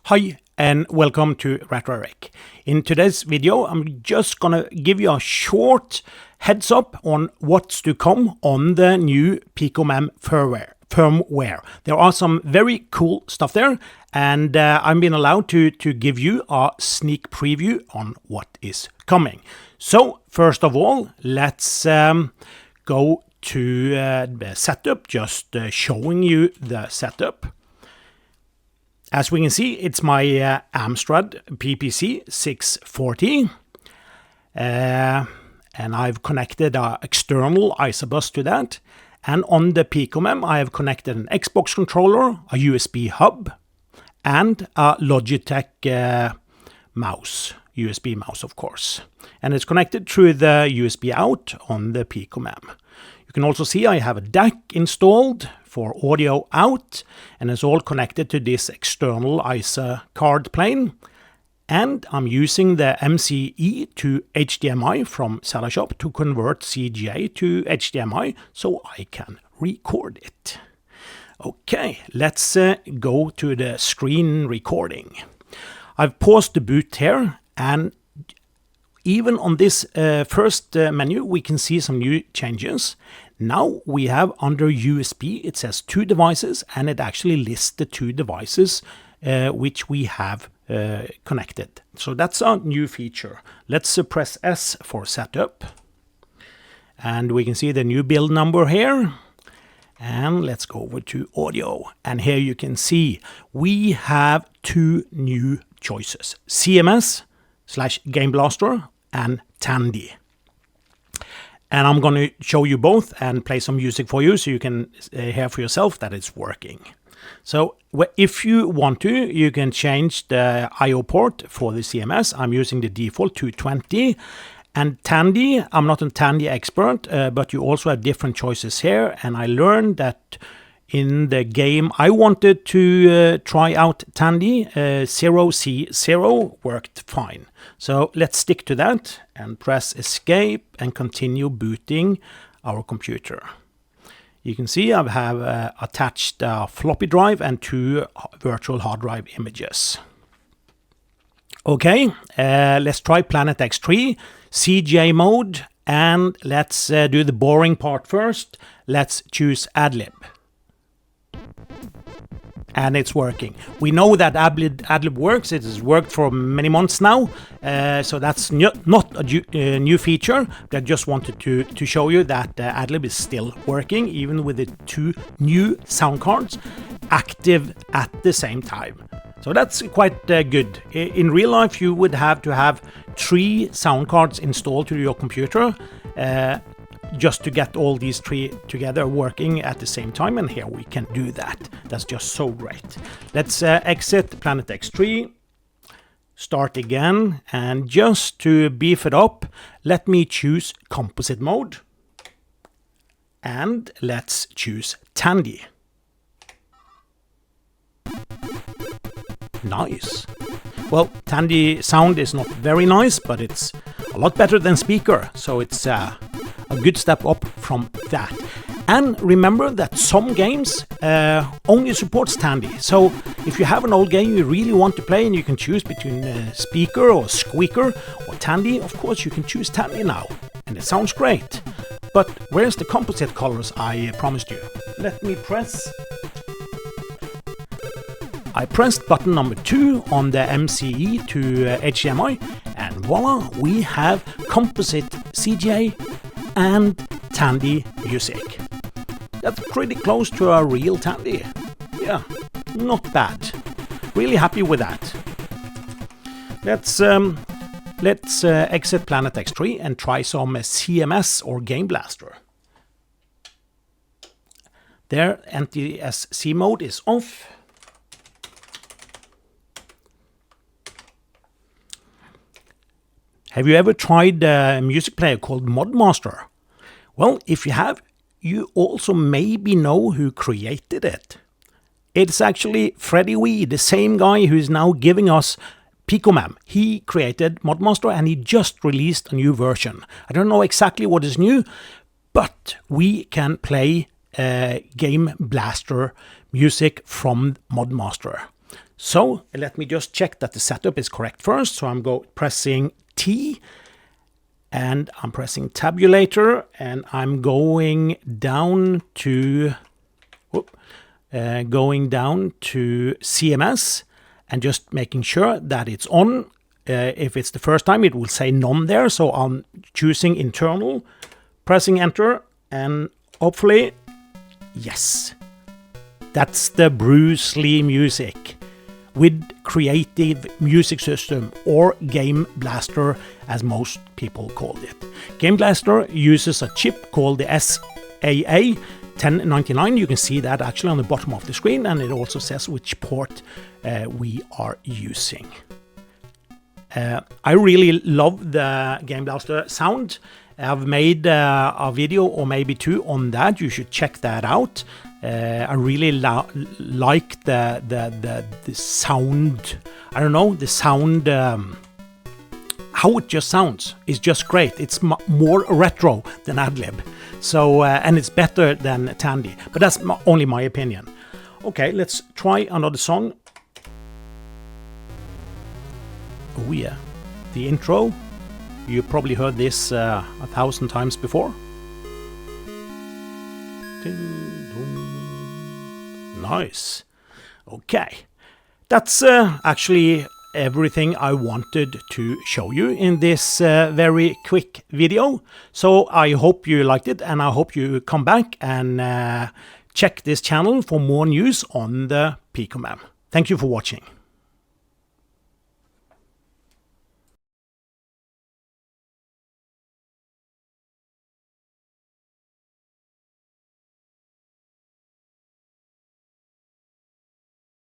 Hi and welcome to RetroRec. In today's video I'm just gonna give you a short heads up on what's to come on the new PicoMEM firmware. There are some very cool stuff there, and I've been allowed to give you a sneak preview on what is coming. So first of all, let's go to the setup, just showing you the setup. As we can see, it's my Amstrad PPC640, and I've connected an external ISA bus to that. And on the PicoMEM, I have connected an Xbox controller, a USB hub, and a Logitech mouse, USB mouse of course. And it's connected through the USB out on the PicoMEM. You can also see I have a DAC installed for audio out, and it's all connected to this external ISA card plane. And I'm using the MCE to HDMI from SellaShop to convert CGA to HDMI so I can record it. Okay, let's go to the screen recording. I've paused the boot here, and even on this first menu we can see some new changes. Now we have under USB, it says 2 devices, and it actually lists the 2 devices which we have connected. So that's a new feature. Let's press S for setup. And we can see the new build number here. And let's go over to audio. And here you can see we have 2 new choices: CMS/Game Blaster and Tandy. And I'm going to show you both and play some music for you so you can hear for yourself that it's working. So if you want to, you can change the I/O port for the CMS. I'm using the default 220. And Tandy, I'm not a Tandy expert, but you also have different choices here. And I learned that in the game I wanted to try out Tandy, 0C0 worked fine. So let's stick to that and press escape and continue booting our computer. You can see I have attached a floppy drive and 2 virtual hard drive images. Okay, let's try Planet X3, CJ mode, and let's do the boring part first. Let's choose Adlib. And it's working. We know that Adlib works. It has worked for many months now, so that's not a new feature. I just wanted to show you that Adlib is still working, even with the 2 new sound cards active at the same time. So that's quite good. In real life, you would have to have 3 sound cards installed to your computer just to get all these 3 together working at the same time, and here we can do that. That's just so great. Let's exit Planet X3, start again, and just to beef it up, let me choose composite mode, and let's choose Tandy. Nice. Well, Tandy sound is not very nice, but it's a lot better than speaker, so it's a good step up from that. And remember that some games only supports Tandy. So if you have an old game you really want to play and you can choose between speaker or squeaker or Tandy, of course you can choose Tandy now. And it sounds great. But where's the composite colors I promised you? Let me press. I pressed button number 2 on the MCE to HDMI, and voila, we have composite CGA and Tandy music. That's pretty close to a real Tandy. Yeah, not bad. Really happy with that. Let's exit Planet X3 and try some CMS or Game Blaster. There, NTSC mode is off. Have you ever tried a music player called ModMaster? Well, if you have, you also maybe know who created it. It's actually Freddie Wee, the same guy who is now giving us PicoMEM. He created ModMaster and he just released a new version. I don't know exactly what is new, but we can play Game Blaster music from ModMaster. So let me just check that the setup is correct first. So I'm pressing T, and I'm pressing tabulator, and I'm going down to CMS and just making sure that it's on. If it's the first time, it will say none there. So I'm choosing internal, pressing enter, and hopefully, yes, that's the Bruce Lee music with creative music system, or Game Blaster as most people call it. Game Blaster uses a chip called the SAA 1099. You can see that actually on the bottom of the screen, and it also says which port we are using. I really love the Game Blaster sound. I've made a video or maybe two on that. You should check that out. I really like the sound. I don't know, the sound, how it just sounds is just great. It's more retro than Adlib. So, and it's better than Tandy, but that's only my opinion. Okay, let's try another song. Oh yeah, the intro. You probably heard this 1,000 times before. Nice. Okay, that's actually everything I wanted to show you in this very quick video. So I hope you liked it, and I hope you come back and check this channel for more news on the PicoMEM. Thank you for watching.